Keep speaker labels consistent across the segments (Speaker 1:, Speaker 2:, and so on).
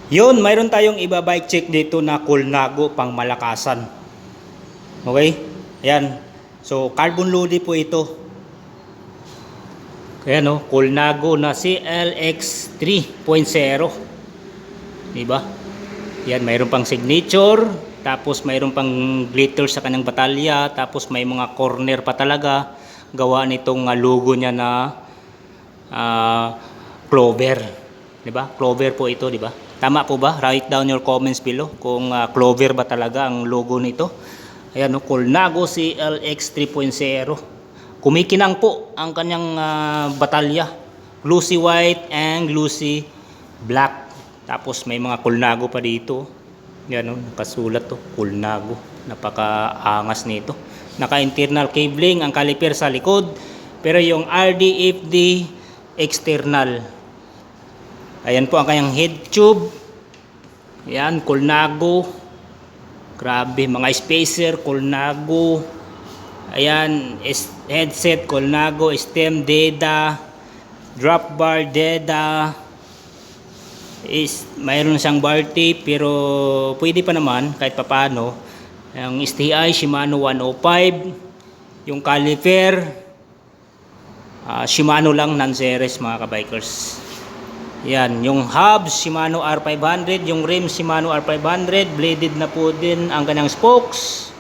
Speaker 1: Yun, mayroon tayong iba bike check dito na Colnago pang malakasan. Okay? Ayan. So, carbon loaded po ito. Kaya no, Colnago na CLX 3.0. Diba? Yan, mayroon pang signature. Tapos mayroon pang glitter sa kanyang batalya. Tapos may mga corner pa talaga. Gawa nitong logo niya na Clover. Diba? Clover po ito, diba? Tama po ba? Write down your comments below kung Clover ba talaga ang logo nito. Ayan, no, Colnago CLX 3.0. Kumikinang po ang kanyang batalya. Glossy white and glossy black. Tapos may mga Colnago pa dito. Yan, no, nakasulat to, Colnago. Napakaangas nito. Naka-internal cabling ang caliper sa likod. Pero yung RDFD external. Ayan po ang kanyang head tube. Ayan, Colnago. Grabe, mga spacer, Colnago. Ayan, headset, Colnago. Stem, DEDA. Drop bar, DEDA. Mayroon siyang bar tape, pero pwede pa naman, kahit papano. Ang STI, Shimano 105. Yung caliper, Shimano lang, non-series mga kabikers. Yan, yung hubs Shimano R500, yung rim Shimano R500, bladed na po din ang kanyang spokes.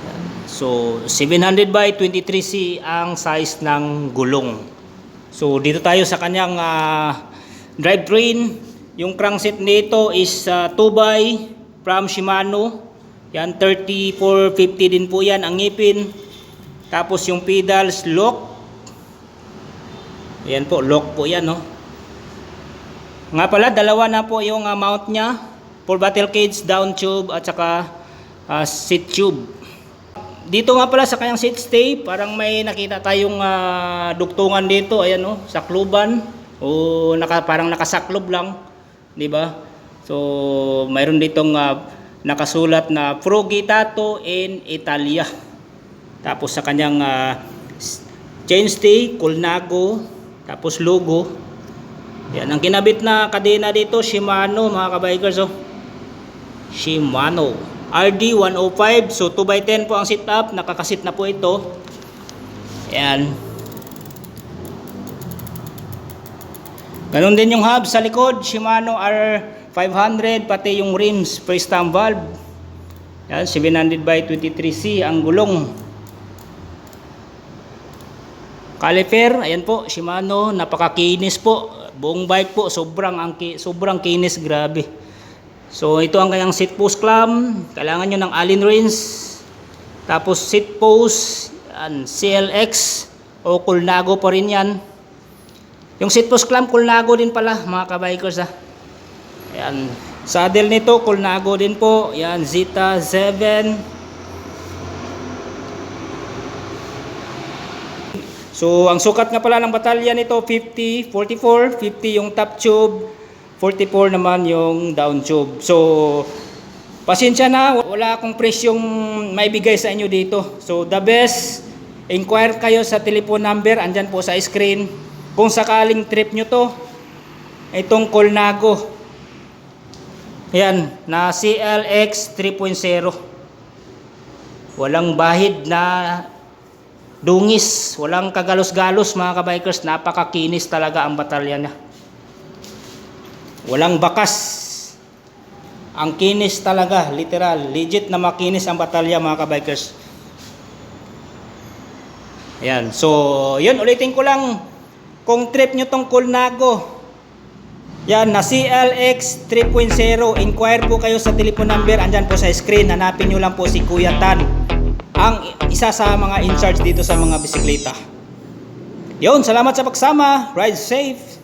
Speaker 1: Yan. So 700 by 23C ang size ng gulong. So dito tayo sa kanyang drivetrain. Yung crankset nito is 2x from Shimano. Yan, 3450 din po yan ang ngipin. Tapos yung pedals, lock. Ayan po, lock po yan, no? Nga pala, dalawa na po yung mount nya. Full battle cage, down tube, at saka seat tube. Dito nga pala sa kanyang seat stay, parang may nakita tayong dugtungan dito. Ayan, no? Sakluban. O parang nakasaklob lang. Diba? So, mayroon ditong nakasulat na Frugitato in Italia. Tapos sa kanyang chainstay, Colnago, tapos logo. Yan, ang kinabit na kadena dito, Shimano mga kabikers. Oh. Shimano RD105. So 2x10 po ang setup, nakakasit na po ito. Yan. Ganon din yung hub sa likod, Shimano R500, pati yung rims, freestyle valve. Yan, 700 by 23C ang gulong. Caliper, ayan po, Shimano, napakakinis po. Buong bike po, sobrang kinis, grabe. So ito ang kanyang seat post clamp. Kailangan nyo ng Allen wrench. Tapos seat post, yan, CLX o Colnago pa rin yan. Yung seat post clamp, Colnago din pala mga kabikers. Ayan, saddle nito, Colnago din po. Yan, Zeta 7. So, ang sukat nga pala ng batalya nito, 50, 44, 50 yung top tube, 44 naman yung down tube. So, pasensya na, wala akong presyong maibigay sa inyo dito. So, the best, inquire kayo sa telephone number, andyan po sa screen. Kung sakaling trip nyo to, itong Colnago. Ayan, na CLX 3.0. Walang bahid na dungis, walang kagalos-galos mga kabikers, napakakinis talaga ang batalya niya. Walang bakas. Ang kinis talaga, literal, legit na makinis ang batalya mga kabikers. Ayan, so yun, ulitin ko lang, kung trip nyo tong Colnago, yan, na CLX 3.0, inquire po kayo sa telephone number, andyan po sa screen, hanapin nyo lang po si Kuya Tan, ang isa sa mga in charge dito sa mga bisikleta. Yun, salamat sa pagsama. Ride safe.